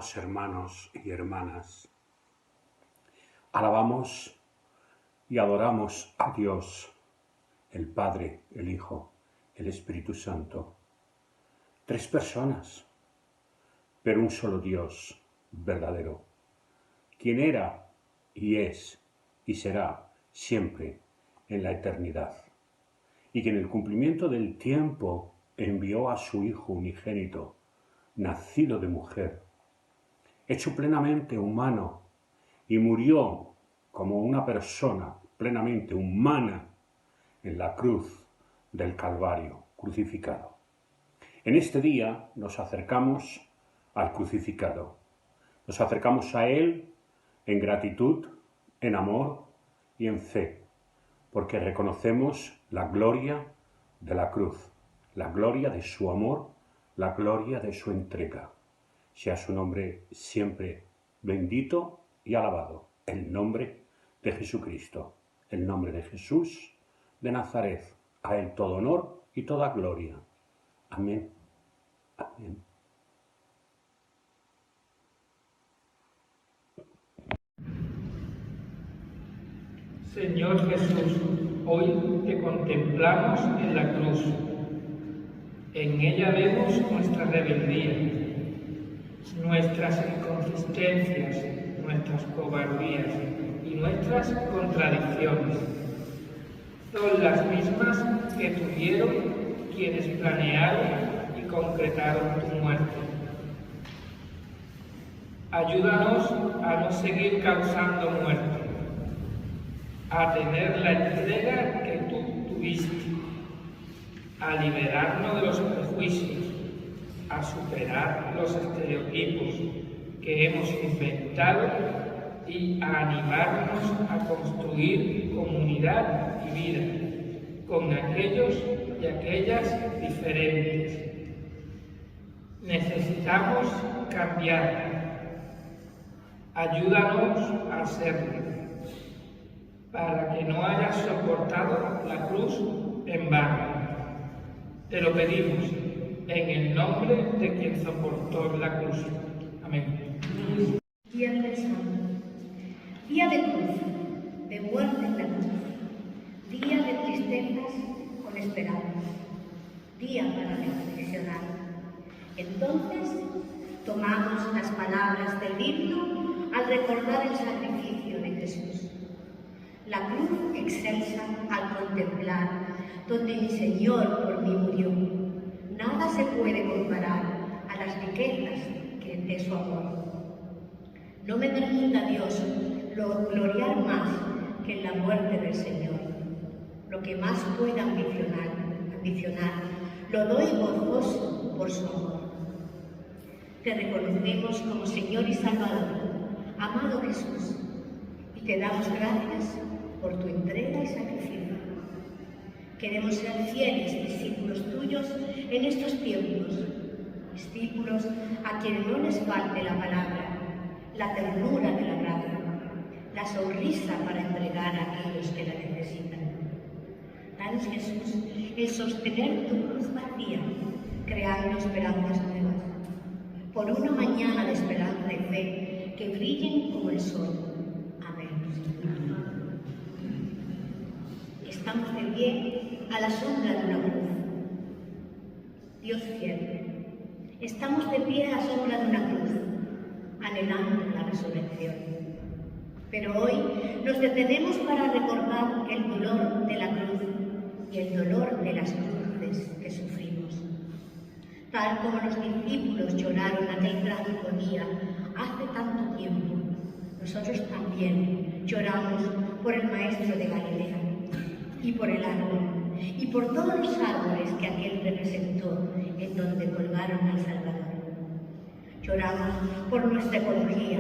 Amados hermanos y hermanas, alabamos y adoramos a Dios, el Padre, el Hijo, el Espíritu Santo. Tres personas, pero un solo Dios verdadero, quien era y es y será siempre en la eternidad, y que en el cumplimiento del tiempo envió a su Hijo unigénito, nacido de mujer, hecho plenamente humano, y murió como una persona plenamente humana en la cruz del Calvario, crucificado. En este día nos acercamos al crucificado, nos acercamos a Él en gratitud, en amor y en fe, porque reconocemos la gloria de la cruz, la gloria de su amor, la gloria de su entrega. Sea su nombre siempre bendito y alabado, el nombre de Jesucristo, el nombre de Jesús de Nazaret. A Él todo honor y toda gloria. Amén. Amén. Señor Jesús, hoy te contemplamos en la cruz. En ella vemos nuestra rebeldía, nuestras inconsistencias, nuestras cobardías y nuestras contradicciones. Son las mismas que tuvieron quienes planearon y concretaron tu muerte. Ayúdanos a no seguir causando muerte, a tener la entrega que tú tuviste, a liberarnos de los prejuicios, a superar los estereotipos que hemos inventado y a animarnos a construir comunidad y vida con aquellos y aquellas diferentes. Necesitamos cambiar. Ayúdanos a hacerlo, para que no hayas soportado la cruz en vano. Te lo pedimos en el nombre de quien soportó la cruz. Amén. Viernes Santo, día de cruz, de muerte en la cruz, día de tristezas con esperanza, día para reflexionar. Entonces, tomamos las palabras del himno al recordar el sacrificio de Jesús. La cruz excelsa al contemplar, donde mi Señor por mí murió. Nada se puede comparar a las riquezas de su amor. No me permita Dios gloriar más que en la muerte del Señor. Lo que más pueda ambicionar, lo doy gozoso por su amor. Te reconocemos como Señor y Salvador, amado Jesús, y te damos gracias por tu entrega y sacrificio. Queremos ser fieles discípulos tuyos en estos tiempos, discípulos a quienes no les falte la palabra, la ternura de la gracia, la sonrisa para entregar a aquellos que la necesitan. Danos, Jesús, el sostener tu cruz vacía, creando esperanzas nuevas, por una mañana de esperanza y fe que brillen como el sol. Amén. Estamos de pie a la sombra de una cruz. Dios fiel, estamos de pie a la sombra de una cruz, anhelando la resurrección. Pero hoy nos detenemos para recordar el dolor de la cruz y el dolor de las cruces que sufrimos. Tal como los discípulos lloraron aquel trágico día hace tanto tiempo, nosotros también lloramos por el Maestro de Galilea y por el árbol y por todos los árboles que aquel representó en donde colgaron al Salvador. Lloramos por nuestra ecología,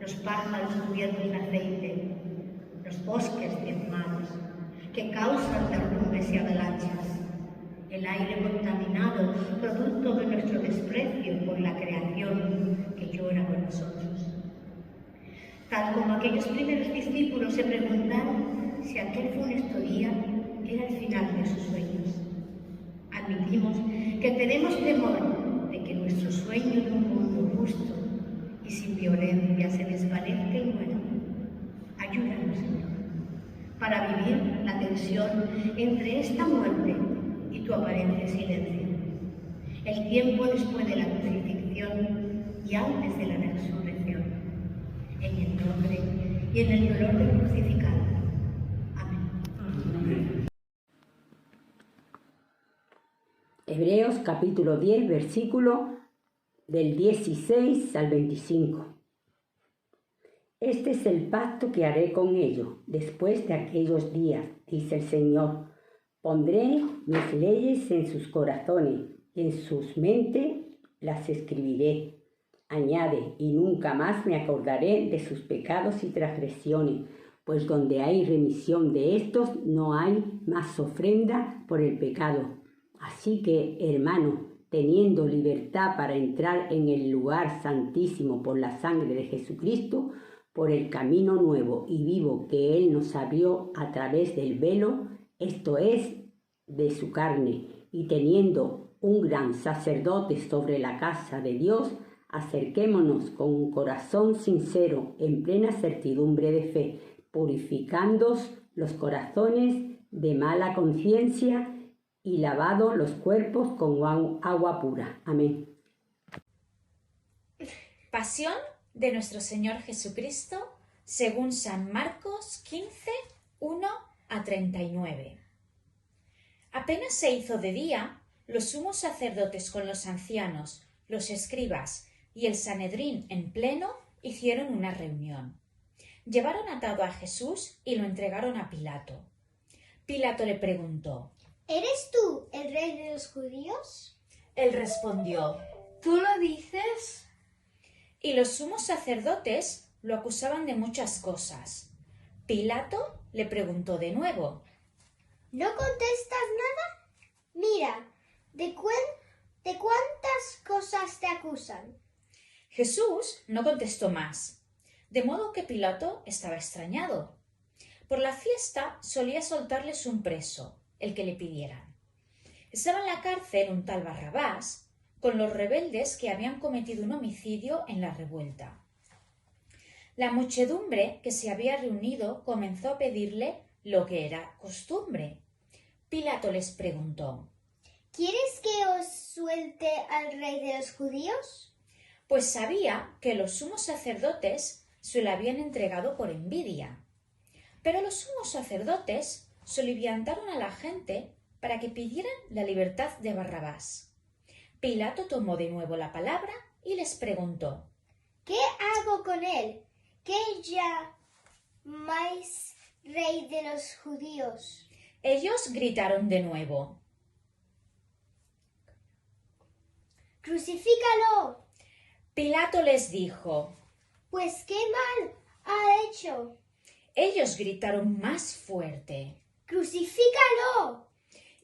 los pájaros cubiertos de aceite, los bosques diezmados que causan derrumbes y avalanchas, el aire contaminado producto de nuestro desprecio por la creación que llora con nosotros. Tal como aquellos primeros discípulos se preguntaron si aquel funesto día era el final de sus sueños. Admitimos que tenemos temor de que nuestro sueño de un mundo justo y sin violencia se desvanezca y muera. Ayúdanos, Señor, para vivir la tensión entre esta muerte y tu aparente silencio, el tiempo después de la crucifixión y antes de la resurrección, en el nombre y en el dolor del crucificado. Amén. Hebreos capítulo 10, versículo del 16 al 25. Este es el pacto que haré con ellos después de aquellos días, dice el Señor. Pondré mis leyes en sus corazones y en sus mentes las escribiré. Añade, y nunca más me acordaré de sus pecados y transgresiones, pues donde hay remisión de estos no hay más ofrenda por el pecado. Así que, hermano, teniendo libertad para entrar en el lugar santísimo por la sangre de Jesucristo, por el camino nuevo y vivo que Él nos abrió a través del velo, esto es, de su carne, y teniendo un gran sacerdote sobre la casa de Dios, acerquémonos con un corazón sincero, en plena certidumbre de fe, purificando los corazones de mala conciencia y lavados los cuerpos con agua pura. Amén. Pasión de nuestro Señor Jesucristo, según San Marcos 15, 1 a 39. Apenas se hizo de día, los sumos sacerdotes con los ancianos, los escribas y el Sanedrín en pleno hicieron una reunión. Llevaron atado a Jesús y lo entregaron a Pilato. Pilato le preguntó: ¿Eres tú el rey de los judíos? Él respondió: ¿Tú lo dices? Y los sumos sacerdotes lo acusaban de muchas cosas. Pilato le preguntó de nuevo: ¿No contestas nada? Mira, ¿de cuántas cosas te acusan? Jesús no contestó más, de modo que Pilato estaba extrañado. Por la fiesta solía soltarles un preso, el que le pidieran. Estaba en la cárcel un tal Barrabás, con los rebeldes que habían cometido un homicidio en la revuelta. La muchedumbre que se había reunido comenzó a pedirle lo que era costumbre. Pilato les preguntó: ¿Quieres que os suelte al rey de los judíos? Pues sabía que los sumos sacerdotes se lo habían entregado por envidia. Pero los sumos sacerdotes soliviantaron a la gente para que pidieran la libertad de Barrabás. Pilato tomó de nuevo la palabra y les preguntó: ¿Qué hago con él? ¿Qué llamáis rey de los judíos? Ellos gritaron de nuevo: ¡Crucifícalo! Pilato les dijo: Pues qué mal ha hecho. Ellos gritaron más fuerte: ¡Crucifícalo!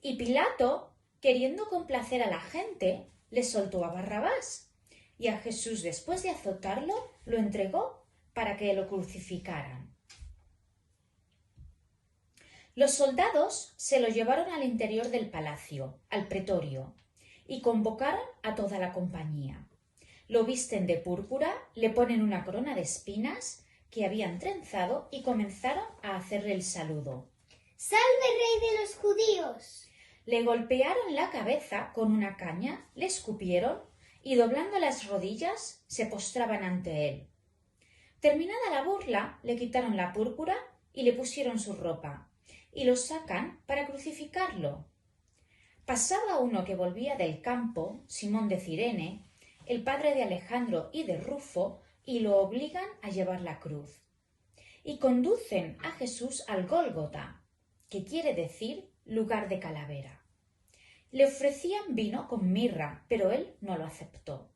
Y Pilato, queriendo complacer a la gente, le soltó a Barrabás, y a Jesús, después de azotarlo, lo entregó para que lo crucificaran. Los soldados se lo llevaron al interior del palacio, al pretorio, y convocaron a toda la compañía. Lo visten de púrpura, le ponen una corona de espinas que habían trenzado y comenzaron a hacerle el saludo. ¡Salve, rey de los judíos! Le golpearon la cabeza con una caña, le escupieron y, doblando las rodillas, se postraban ante él. Terminada la burla, le quitaron la púrpura y le pusieron su ropa, y lo sacan para crucificarlo. Pasaba uno que volvía del campo, Simón de Cirene, el padre de Alejandro y de Rufo, y lo obligan a llevar la cruz. Y conducen a Jesús al Gólgota, que quiere decir lugar de calavera. Le ofrecían vino con mirra, pero él no lo aceptó.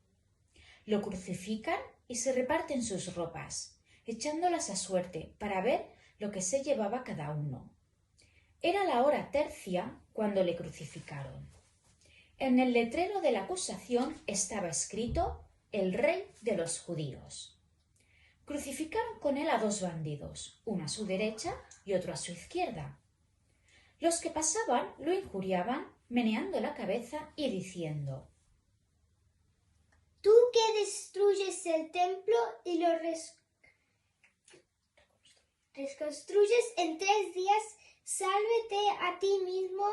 Lo crucifican y se reparten sus ropas, echándolas a suerte para ver lo que se llevaba cada uno. Era la hora tercia cuando le crucificaron. En el letrero de la acusación estaba escrito: el rey de los judíos. Crucificaron con él a dos bandidos, uno a su derecha y otro a su izquierda. Los que pasaban lo injuriaban, meneando la cabeza y diciendo: tú que destruyes el templo y lo reconstruyes en 3 días, sálvete a ti mismo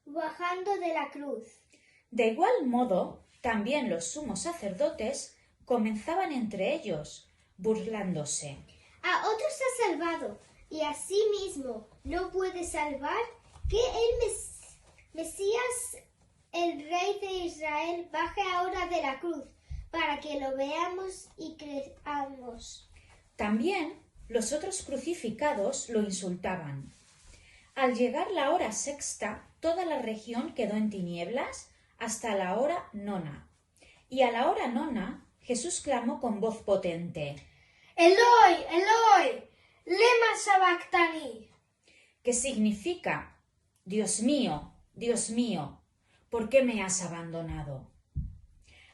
bajando de la cruz. De igual modo, también los sumos sacerdotes comenzaban entre ellos, burlándose. A otros ha salvado, y a sí mismo no puede salvar, que el Mesías, el Rey de Israel, baje ahora de la cruz, para que lo veamos y creamos. También los otros crucificados lo insultaban. Al llegar la hora sexta, toda la región quedó en tinieblas hasta la hora nona. Y a la hora nona, Jesús clamó con voz potente: Eloi, Eloi, lema sabactani, que significa: Dios mío, ¿por qué me has abandonado?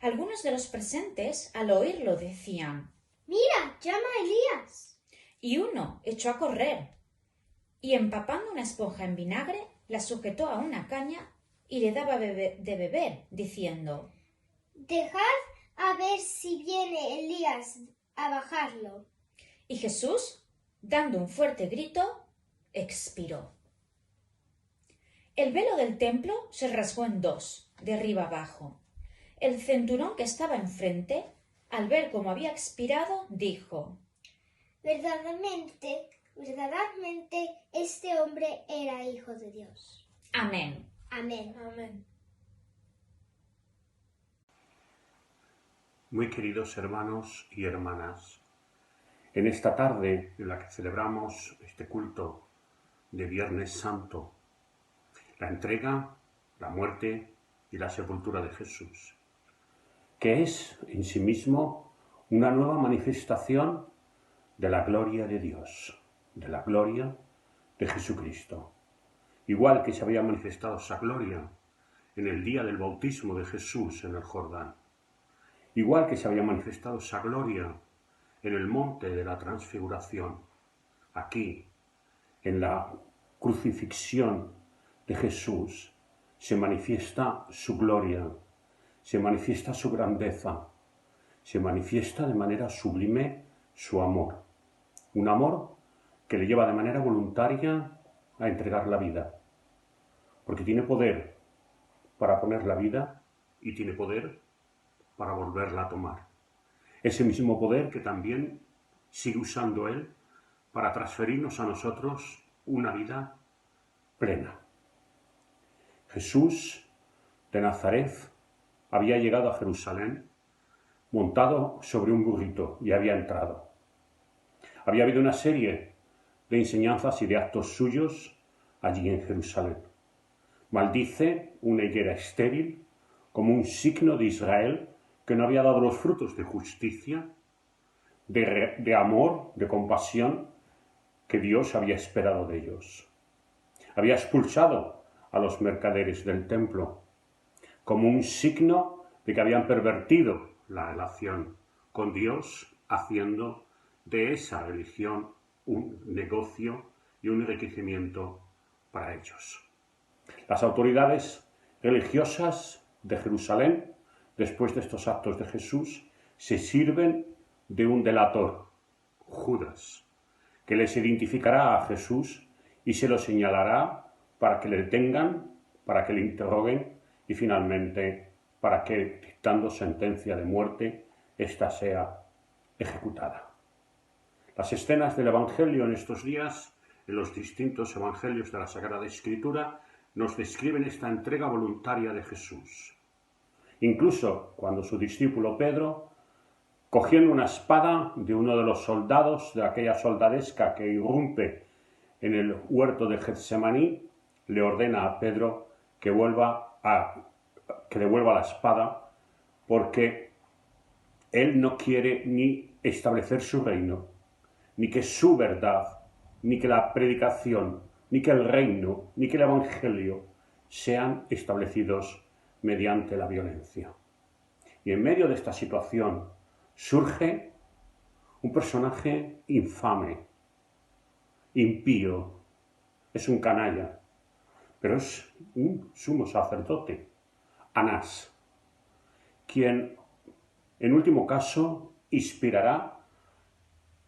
Algunos de los presentes, al oírlo, decían: mira, llama a Elías. Y uno echó a correr, y empapando una esponja en vinagre, la sujetó a una caña y le daba de beber, diciendo: dejad a ver si viene Elías a bajarlo. Y Jesús, dando un fuerte grito, expiró. El velo del templo se rasgó en 2, de arriba abajo. El centurión que estaba enfrente, al ver cómo había expirado, dijo: verdaderamente, este hombre era hijo de Dios. Amén. Amén. Amén. Muy queridos hermanos y hermanas, en esta tarde en la que celebramos este culto de Viernes Santo, la entrega, la muerte y la sepultura de Jesús, que es en sí mismo una nueva manifestación de la gloria de Dios, de la gloria de Jesucristo. Igual que se había manifestado esa gloria en el día del bautismo de Jesús en el Jordán, igual que se había manifestado esa gloria en el monte de la transfiguración, aquí, en la crucifixión de Jesús, se manifiesta su gloria, se manifiesta su grandeza, se manifiesta de manera sublime su amor. Un amor que le lleva de manera voluntaria a entregar la vida, porque tiene poder para poner la vida y tiene poder para volverla a tomar. Ese mismo poder que también sigue usando Él para transferirnos a nosotros una vida plena. Jesús de Nazaret había llegado a Jerusalén montado sobre un burrito y había entrado. Había habido una serie de enseñanzas y de actos suyos allí en Jerusalén. Maldice una higuera estéril como un signo de Israel que no había dado los frutos de justicia, de amor, de compasión que Dios había esperado de ellos. Había expulsado a los mercaderes del templo como un signo de que habían pervertido la relación con Dios, haciendo de esa religión un negocio y un enriquecimiento para ellos. Las autoridades religiosas de Jerusalén, después de estos actos de Jesús, se sirven de un delator, Judas, que les identificará a Jesús y se lo señalará para que le detengan, para que le interroguen y finalmente para que, dictando sentencia de muerte, ésta sea ejecutada. Las escenas del Evangelio en estos días, en los distintos evangelios de la Sagrada Escritura, nos describen esta entrega voluntaria de Jesús. Incluso cuando su discípulo Pedro, cogiendo una espada de uno de los soldados de aquella soldadesca que irrumpe en el huerto de Getsemaní, le ordena a Pedro que devuelva la espada porque él no quiere ni establecer su reino, ni que su verdad, ni que la predicación, ni que el reino, ni que el evangelio sean establecidos mediante la violencia. Y en medio de esta situación surge un personaje infame, impío, es un canalla, pero es un sumo sacerdote, Anás, quien en último caso, inspirará,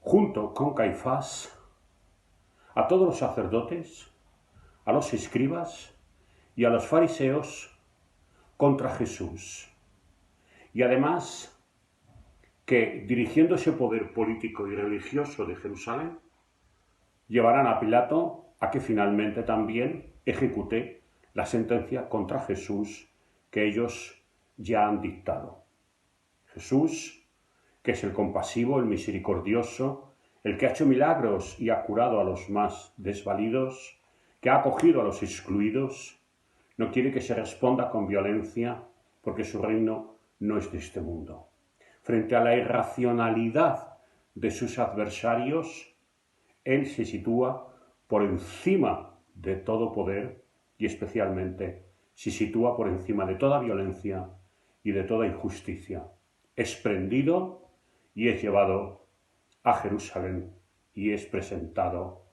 junto con Caifás, a todos los sacerdotes, a los escribas y a los fariseos contra Jesús. Y además que, dirigiendo ese poder político y religioso de Jerusalén, llevarán a Pilato a que finalmente también ejecute la sentencia contra Jesús que ellos ya han dictado. Jesús, que es el compasivo, el misericordioso, el que ha hecho milagros y ha curado a los más desvalidos, que ha acogido a los excluidos, no quiere que se responda con violencia porque su reino no es de este mundo. Frente a la irracionalidad de sus adversarios, él se sitúa por encima de todo poder y especialmente se sitúa por encima de toda violencia y de toda injusticia. Es prendido y es llevado a Jerusalén y es presentado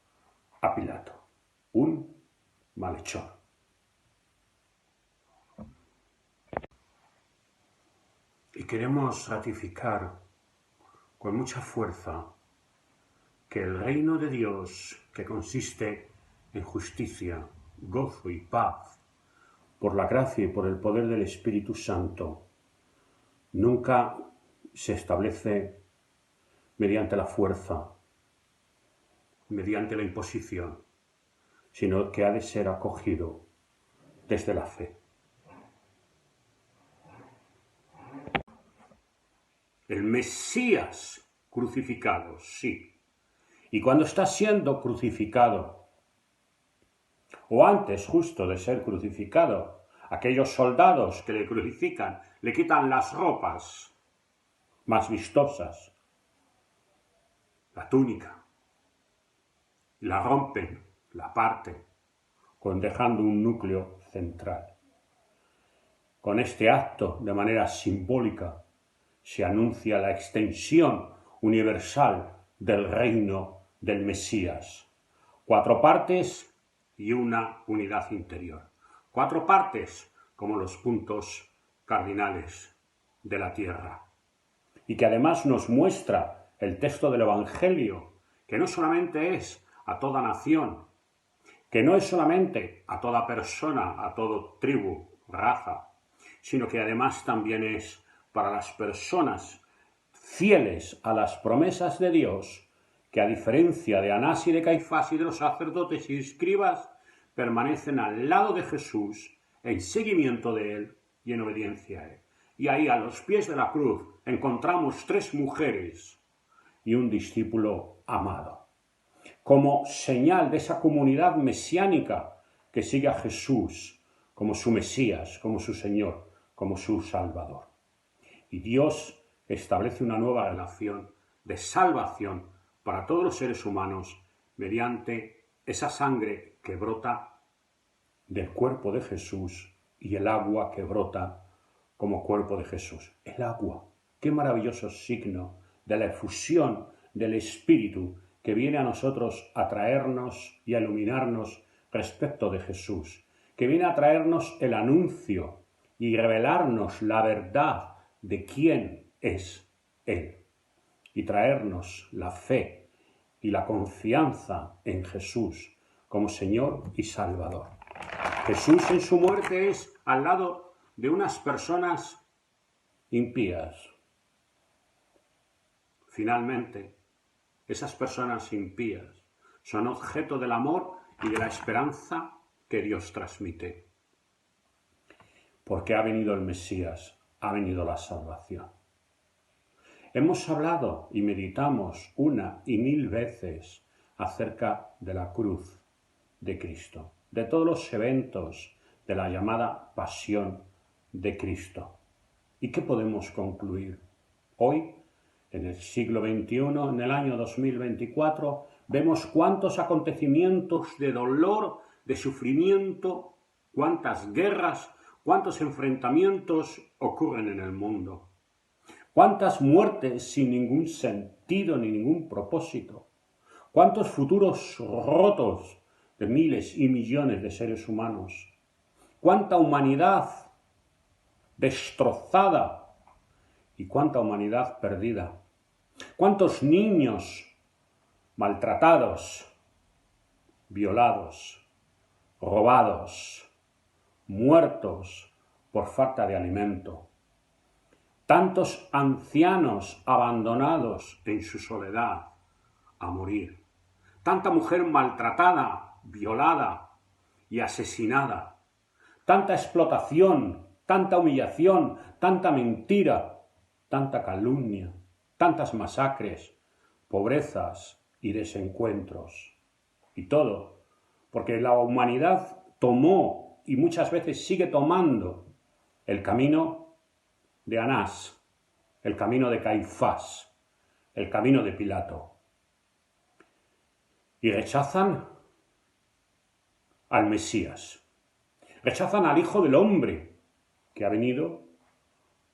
a Pilato, un malhechor. Y queremos ratificar con mucha fuerza que el reino de Dios, que consiste en justicia, gozo y paz, por la gracia y por el poder del Espíritu Santo, nunca se establece mediante la fuerza, mediante la imposición, sino que ha de ser acogido desde la fe. El Mesías crucificado, sí. Y cuando está siendo crucificado, o antes justo de ser crucificado, aquellos soldados que le crucifican le quitan las ropas más vistosas, la túnica, y la rompen, la parten, dejando un núcleo central. Con este acto, de manera simbólica, se anuncia la extensión universal del reino del Mesías. 4 partes y una unidad interior. 4 partes como los puntos cardinales de la tierra. Y que además nos muestra el texto del Evangelio, que no solamente es a toda nación, que no es solamente a toda persona, a toda tribu, raza, sino que además también es para las personas fieles a las promesas de Dios, que a diferencia de Anás y de Caifás y de los sacerdotes y escribas, permanecen al lado de Jesús, en seguimiento de él y en obediencia a él. Y ahí, a los pies de la cruz, encontramos 3 mujeres y un discípulo amado, como señal de esa comunidad mesiánica que sigue a Jesús como su Mesías, como su Señor, como su Salvador. Y Dios establece una nueva relación de salvación para todos los seres humanos mediante esa sangre que brota del cuerpo de Jesús y el agua que brota como cuerpo de Jesús. El agua, qué maravilloso signo de la efusión del Espíritu que viene a nosotros a traernos y a iluminarnos respecto de Jesús, que viene a traernos el anuncio y revelarnos la verdad de quién es Él, y traernos la fe y la confianza en Jesús como Señor y Salvador. Jesús en su muerte es al lado de unas personas impías. Finalmente, esas personas impías son objeto del amor y de la esperanza que Dios transmite. Porque ha venido el Mesías, ha venido la salvación. Hemos hablado y meditamos 1 y 1000 veces acerca de la cruz de Cristo, de todos los eventos de la llamada pasión de Cristo. ¿Y qué podemos concluir? Hoy, en el siglo XXI, en el año 2024, vemos cuántos acontecimientos de dolor, de sufrimiento, cuántas guerras, cuántos enfrentamientos ocurren en el mundo. Cuántas muertes sin ningún sentido ni ningún propósito. Cuántos futuros rotos de miles y millones de seres humanos. Cuánta humanidad destrozada y cuánta humanidad perdida. Cuántos niños maltratados, violados, robados, muertos por falta de alimento. Tantos ancianos abandonados en su soledad a morir. Tanta mujer maltratada, violada y asesinada. Tanta explotación, tanta humillación, tanta mentira, tanta calumnia, tantas masacres, pobrezas y desencuentros. Y todo porque la humanidad tomó y muchas veces sigue tomando el camino de Anás, el camino de Caifás, el camino de Pilato. Y rechazan al Mesías, rechazan al Hijo del Hombre que ha venido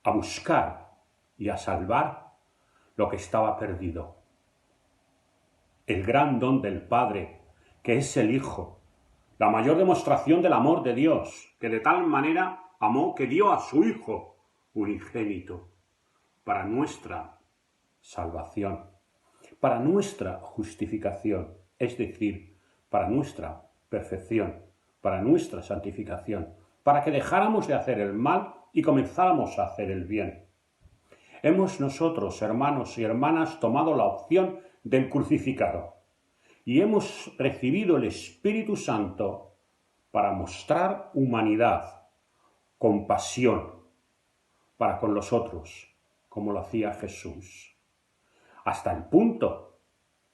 a buscar y a salvar lo que estaba perdido. El gran don del Padre, que es el Hijo, la mayor demostración del amor de Dios, que de tal manera amó que dio a su Hijo unigénito para nuestra salvación, para nuestra justificación, es decir, para nuestra perfección, para nuestra santificación, para que dejáramos de hacer el mal y comenzáramos a hacer el bien. Hemos nosotros, hermanos y hermanas, tomado la opción del crucificado y hemos recibido el Espíritu Santo para mostrar humanidad, compasión para con los otros, como lo hacía Jesús. Hasta el punto,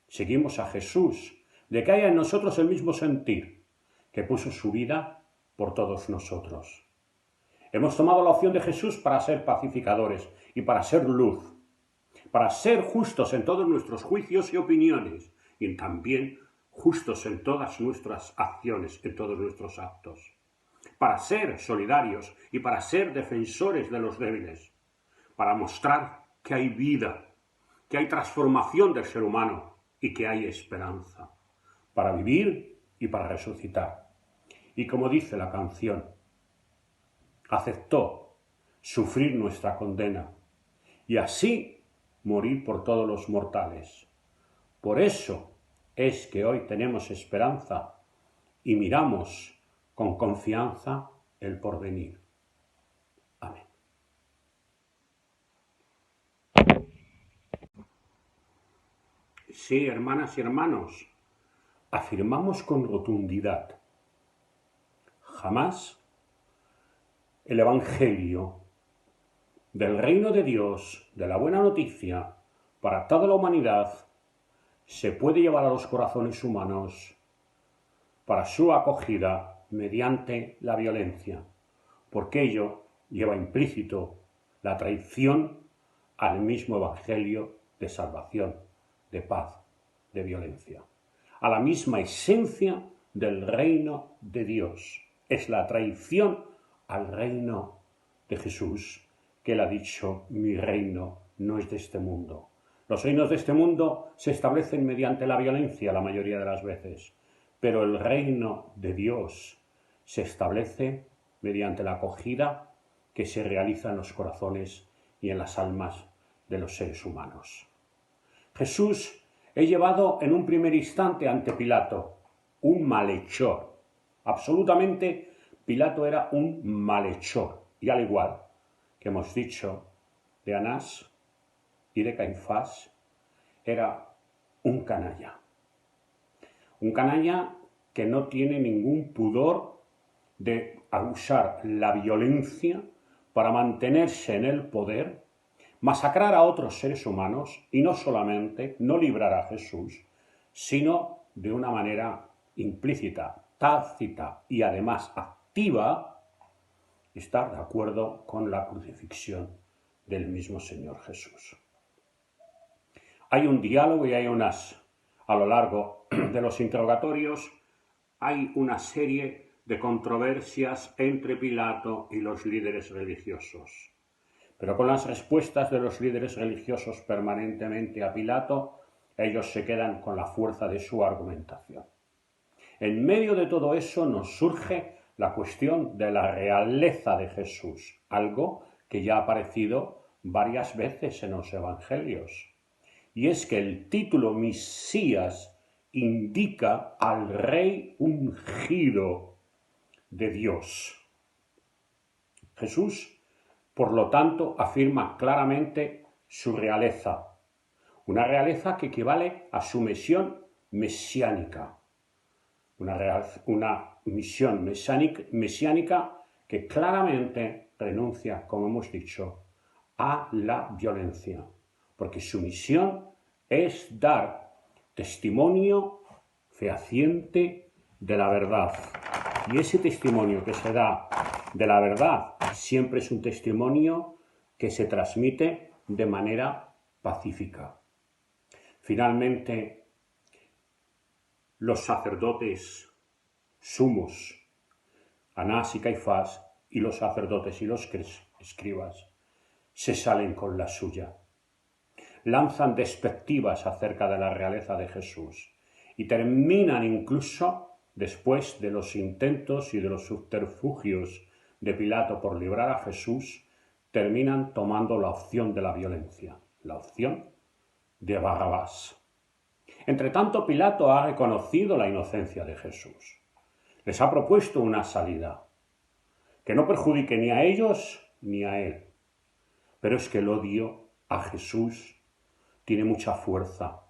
seguimos a Jesús, de que haya en nosotros el mismo sentir, que puso su vida por todos nosotros. Hemos tomado la opción de Jesús para ser pacificadores y para ser luz, para ser justos en todos nuestros juicios y opiniones, y también justos en todas nuestras acciones, en todos nuestros actos, para ser solidarios y para ser defensores de los débiles, para mostrar que hay vida, que hay transformación del ser humano y que hay esperanza, para vivir y para resucitar. Y como dice la canción, aceptó sufrir nuestra condena y así morir por todos los mortales. Por eso es que hoy tenemos esperanza y miramos con confianza el porvenir. Amén. Sí, hermanas y hermanos, afirmamos con rotundidad, jamás el Evangelio del reino de Dios, de la buena noticia para toda la humanidad, se puede llevar a los corazones humanos para su acogida mediante la violencia, porque ello lleva implícito la traición al mismo Evangelio de salvación, de paz, de violencia, a la misma esencia del reino de Dios. Es la traición al reino de Jesús, que él ha dicho, mi reino no es de este mundo. Los reinos de este mundo se establecen mediante la violencia la mayoría de las veces, pero el reino de Dios se establece mediante la acogida que se realiza en los corazones y en las almas de los seres humanos. Jesús es llevado en un primer instante ante Pilato, un malhechor. Absolutamente, Pilato era un malhechor, y al igual que hemos dicho de Anás y de Caifás, era un canalla. Un canalla que no tiene ningún pudor de usar la violencia para mantenerse en el poder, masacrar a otros seres humanos y no solamente no librar a Jesús, sino de una manera implícita, tácita y además activa, estar de acuerdo con la crucifixión del mismo Señor Jesús. Hay un diálogo y hay a lo largo de los interrogatorios, hay una serie de controversias entre Pilato y los líderes religiosos. Pero con las respuestas de los líderes religiosos permanentemente a Pilato, ellos se quedan con la fuerza de su argumentación. En medio de todo eso nos surge la cuestión de la realeza de Jesús, algo que ya ha aparecido varias veces en los Evangelios. Y es que el título Mesías indica al Rey ungido de Dios. Jesús, por lo tanto, afirma claramente su realeza, una realeza que equivale a su misión mesiánica, una misión mesiánica que claramente renuncia, como hemos dicho, a la violencia, porque su misión es dar testimonio fehaciente de la verdad. Y ese testimonio que se da de la verdad siempre es un testimonio que se transmite de manera pacífica. Finalmente, los sacerdotes sumos, Anás y Caifás, y los sacerdotes y los escribas, se salen con la suya. Lanzan despectivas acerca de la realeza de Jesús y terminan incluso, después de los intentos y de los subterfugios de Pilato por librar a Jesús, terminan tomando la opción de la violencia, la opción de Barrabás. Entretanto, Pilato ha reconocido la inocencia de Jesús. Les ha propuesto una salida que no perjudique ni a ellos ni a él. Pero es que el odio a Jesús tiene mucha fuerza.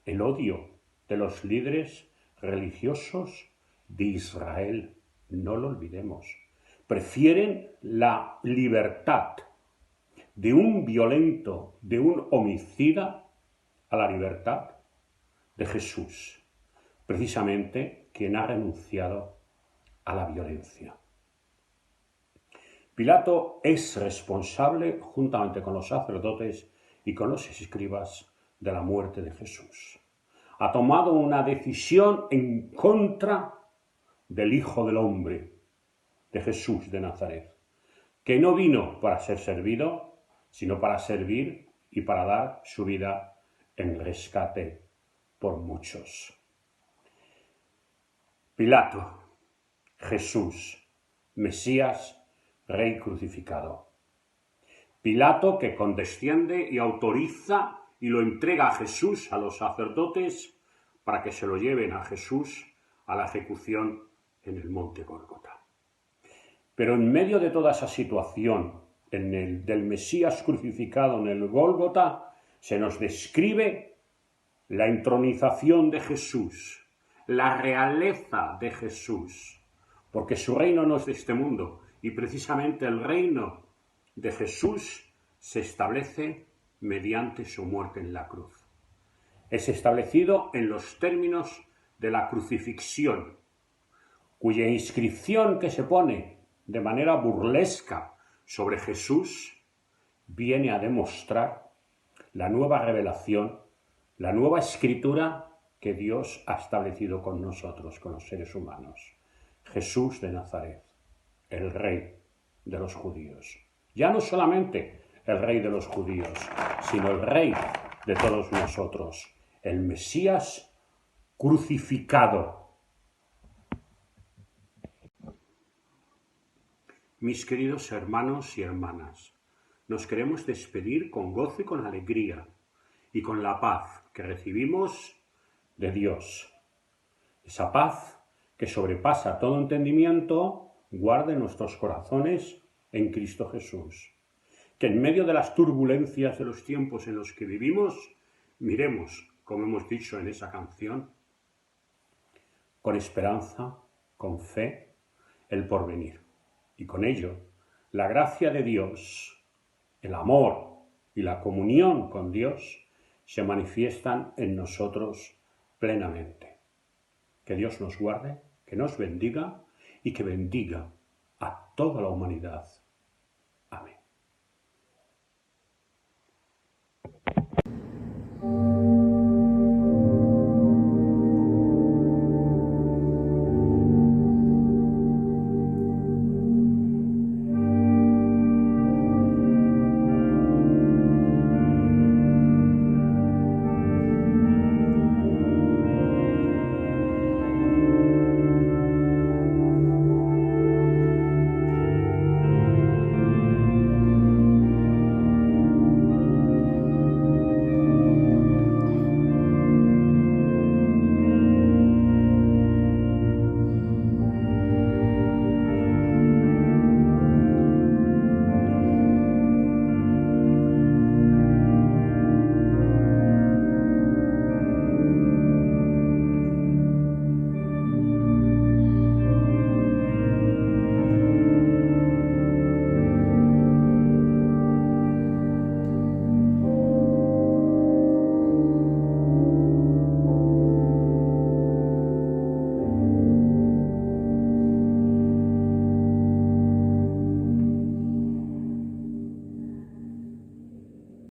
El odio de los líderes religiosos de Israel, no lo olvidemos, prefieren la libertad de un violento, de un homicida, a la libertad de Jesús, precisamente quien ha renunciado a la violencia. Pilato es responsable, juntamente con los sacerdotes y con los escribas, de la muerte de Jesús. Ha tomado una decisión en contra del Hijo del Hombre, de Jesús de Nazaret, que no vino para ser servido, sino para servir y para dar su vida en rescate por muchos. Pilato, Jesús, Mesías, Rey crucificado. Pilato que condesciende y autoriza y lo entrega a Jesús a los sacerdotes para que se lo lleven a Jesús a la ejecución en el monte Gólgota. Pero en medio de toda esa situación del Mesías crucificado en el Gólgota, se nos describe la entronización de Jesús, la realeza de Jesús, porque su reino no es de este mundo, y precisamente el reino de Jesús se establece mediante su muerte en la cruz. Es establecido en los términos de la crucifixión, cuya inscripción que se pone de manera burlesca sobre Jesús viene a demostrar la nueva revelación, la nueva escritura que Dios ha establecido con nosotros, con los seres humanos. Jesús de Nazaret, el Rey de los judíos. Ya no solamente el Rey de los judíos, sino el Rey de todos nosotros, el Mesías crucificado. Mis queridos hermanos y hermanas, nos queremos despedir con gozo y con alegría y con la paz que recibimos de Dios. Esa paz que sobrepasa todo entendimiento, guarde nuestros corazones en Cristo Jesús. Que en medio de las turbulencias de los tiempos en los que vivimos, miremos, como hemos dicho en esa canción, con esperanza, con fe, el porvenir. Y con ello, la gracia de Dios, el amor y la comunión con Dios se manifiestan en nosotros plenamente. Que Dios nos guarde, que nos bendiga y que bendiga a toda la humanidad. Amén.